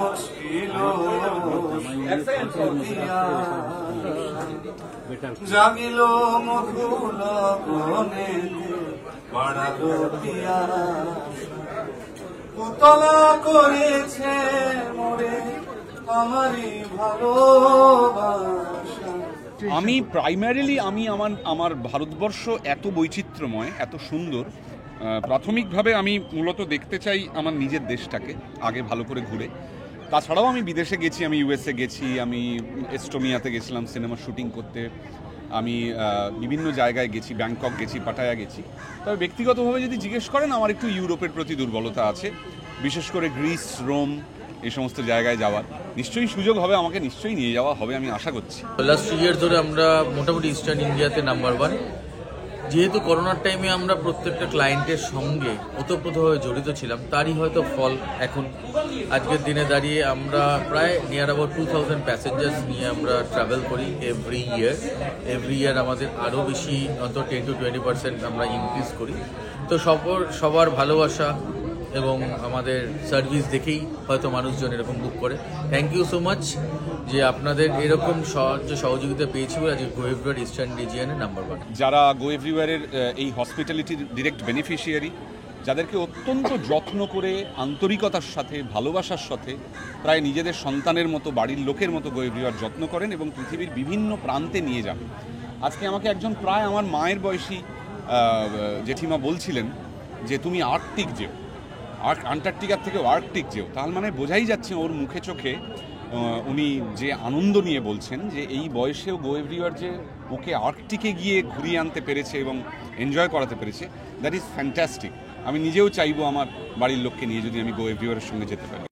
মুশকিল জাগিল মধুল কোণে বাড়ালো পিয়াস পুতলা করেছে মোরে আমারই ভালোবাসা। আমি প্রাইমারিলি আমার ভারতবর্ষ এত বৈচিত্র্যময়, এত সুন্দর। প্রাথমিকভাবে আমি মূলত দেখতে চাই আমার নিজের দেশটাকে আগে ভালো করে ঘুরে। তাছাড়াও আমি বিদেশে গেছি, আমি ইউএসএ গেছি, আমি এস্টোনিয়াতে গেছিলাম সিনেমা শুটিং করতে, আমি বিভিন্ন জায়গায় গেছি, ব্যাংকক গেছি, পাটায়া গেছি। তবে ব্যক্তিগতভাবে যদি জিজ্ঞেস করেন, আমার একটু ইউরোপের প্রতি দুর্বলতা আছে, বিশেষ করে গ্রিস, রোম, এই সমস্ত জায়গায় যাওয়ার। নিশ্চয়ই সুযোগ হবে, আমাকে নিশ্চয়ই নিয়ে যাওয়া হবে, আমি আশা করছি। লাস্ট 3 ইয়ার ধরে আমরা মোটামুটি ইস্টার্ন ইন্ডিয়াতে নাম্বার 1। যেহেতু করোনার টাইমে আমরা প্রত্যেকটা ক্লায়েন্টের সঙ্গে ওতপ্রোতভাবে জড়িত ছিলাম, তারই হয়তো ফল এখন আজকের দিনে দাঁড়িয়ে আমরা প্রায় নিয়ার অ্যাবাউট 2000 প্যাসেঞ্জার্স নিয়ে আমরা ট্রাভেল করি এভরি ইয়ার। আমাদের আরও বেশি অন্তত 10 to 20% আমরা ইনক্রিজ করি। তো সবার ভালোবাসা এবং আমাদের সার্ভিস দেখেই হয়তো মানুষজন এরকম বুক করে। থ্যাংক ইউ সো মাচ যে আপনাদের এরকম সাহায্য সহযোগিতা পেয়েছি বলে আজকে গো এভরিওয়ার ইস্টার্ন রিজিয়নের নাম্বার 1। যারা গো এভরিওয়ারের এই হসপিটালিটির ডিরেক্ট বেনিফিশিয়ারি, যাদেরকে অত্যন্ত যত্ন করে, আন্তরিকতার সাথে, ভালোবাসার সাথে, প্রায় নিজেদের সন্তানের মতো, বাড়ির লোকের মতো গো এভরিওয়ার যত্ন করেন এবং পৃথিবীর বিভিন্ন প্রান্তে নিয়ে যান। আজকে আমাকে একজন প্রায় আমার মায়ের বয়সী জেঠিমা বলছিলেন যে তুমি আর্কটিক যেও, আন্টার্কটিকার থেকে আর্কটিক যেও। তার মানে বোঝাই যাচ্ছে ওর মুখে চোখে উনি যে আনন্দ নিয়ে বলছেন যে এই বয়সেও গো এভরিওয়ার যে ওকে আর্কটিকে গিয়ে ঘুরিয়ে আনতে পেরেছে এবং এনজয় করাতে পেরেছে, দ্যাট ইজ ফ্যান্টাস্টিক। আমি নিজেও চাইবো আমার বাড়ির লোককে নিয়ে যদি আমি গো এভরিওয়ারের সঙ্গে যেতে পারি।